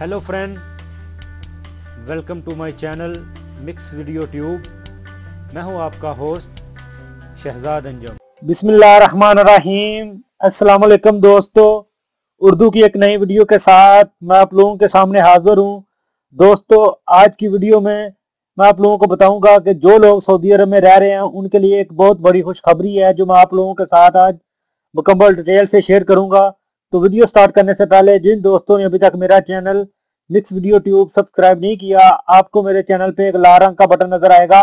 Hello friend, welcome to my channel mix video tube. मैं हूं आपका होस्ट शहजाद अंजम। बिस्मिल्लाहिर्रहमानिर्रहीम। अस्सलाम वालेकुम दोस्तों, उर्दू की एक नई वीडियो के साथ मैं आप लोगों के सामने हाजिर हूं। दोस्तों, आज की वीडियो में मैं आप लोगों को बताऊंगा कि जो लोग सऊदी अरब में रह रहे हैं उनके लिए एक बहुत बड़ी खुशखबरी है, जो मैं आप लोगों के साथ आज मुकम्मल डिटेल से शेयर करूंगा। तो वीडियो स्टार्ट करने से पहले जिन दोस्तों ने अभी तक मेरा channel mix video tube subscribe नहीं किया, आपको मेरे चैनल पे एक लाल रंग का बटन नजर आएगा,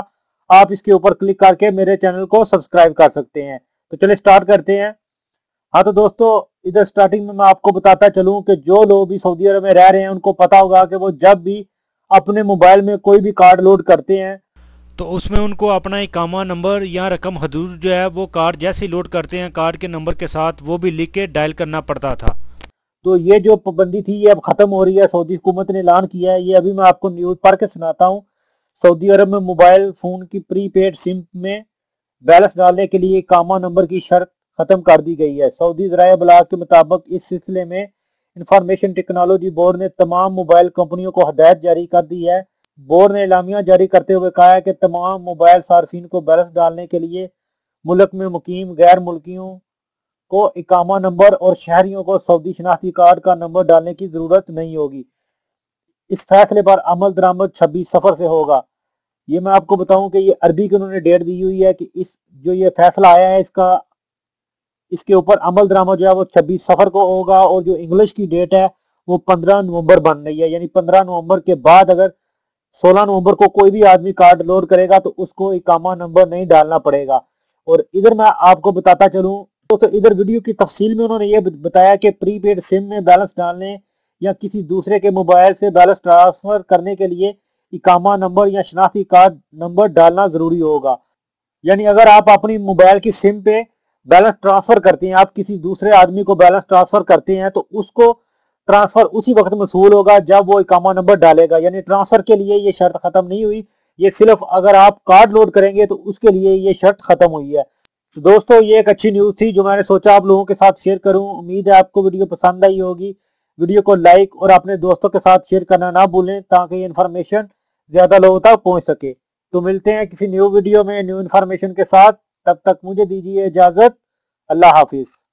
आप इसके ऊपर क्लिक करके मेरे चैनल को सब्सक्राइब कर सकते हैं। तो चलिए स्टार्ट करते हैं। हाँ तो दोस्तों, इधर स्टार्टिंग में मैं आपको बताता चलूं कि जो लोग भी सऊदी अरब में रह रहे हैं उनको पता होगा कि वो जब भी अपने मोबाइल में कोई भी कार्ड लोड करते हैं तो उसमें उनको अपना इकामा नंबर या रकम हदूद जो है वो कार्ड जैसे ही लोड करते हैं कार्ड के नंबर के साथ वो भी लिख के डायल करना पड़ता था। तो ये जो पाबंदी थी ये अब खत्म हो रही है, सऊदी हुकूमत ने ऐलान किया है। ये अभी मैं आपको न्यूज पढ़ के सुनाता हूँ। सऊदी अरब में मोबाइल फोन की प्रीपेड सिम में बैलेंस डालने के लिए इकामा नंबर की शर्त खत्म कर दी गई है। सऊदी ज़राए बलाग के मुताबिक इस सिलसिले में इंफॉर्मेशन टेक्नोलॉजी बोर्ड ने तमाम मोबाइल कंपनियों को हदायत जारी कर दी है। बोर्ड ने एलामिया जारी करते हुए कहा है कि तमाम मोबाइल सार्फिन को बैलेंस डालने के लिए मुल्क में मुकीम गैर मुल्कियों को इकामा नंबर और शहरियों को सऊदी शनाख्ती कार्ड का नंबर डालने की जरूरत नहीं होगी। इस फैसले पर अमल दरामद 26 सफर से होगा। ये मैं आपको बताऊं कि ये अरबी की उन्होंने डेट दी हुई है कि इस जो ये फैसला आया है इसके ऊपर अमल दरामद जो है वो 26 सफर को होगा, और जो इंग्लिश की डेट है वो 15 नवंबर बन रही है। यानी 15 नवंबर के बाद अगर 16 नवंबर को कोई भी आदमी कार्ड लोड करेगा तो उसको इकामा नंबर नहीं डालना पड़ेगा। और इधर मैं आपको बताता चलूं तो इधर वीडियो की तफसील में उन्होंने ये बताया कि प्रीपेड सिम में बैलेंस डालने या किसी दूसरे के मोबाइल से बैलेंस ट्रांसफर करने के लिए इकामा नंबर या शनाख्ती कार्ड नंबर डालना जरूरी होगा। यानी अगर आप अपनी मोबाइल की सिम पे बैलेंस ट्रांसफर करते हैं, आप किसी दूसरे आदमी को बैलेंस ट्रांसफर करते हैं, तो उसको ट्रांसफर उसी वक्त मसूल होगा जब वो इकामा नंबर डालेगा। यानी ट्रांसफर के लिए ये शर्त खत्म नहीं हुई, ये सिर्फ अगर आप कार्ड लोड करेंगे तो उसके लिए ये शर्त खत्म हुई है। तो दोस्तों, ये एक अच्छी न्यूज थी जो मैंने सोचा आप लोगों के साथ शेयर करूं। उम्मीद है आपको वीडियो पसंद आई होगी। वीडियो को लाइक और अपने दोस्तों के साथ शेयर करना ना भूलें ताकि ये इन्फॉर्मेशन ज्यादा लोगों तक पहुंच सके। तो मिलते हैं किसी न्यू वीडियो में न्यू इन्फॉर्मेशन के साथ। तब तक मुझे दीजिए इजाजत। अल्लाह हाफिज।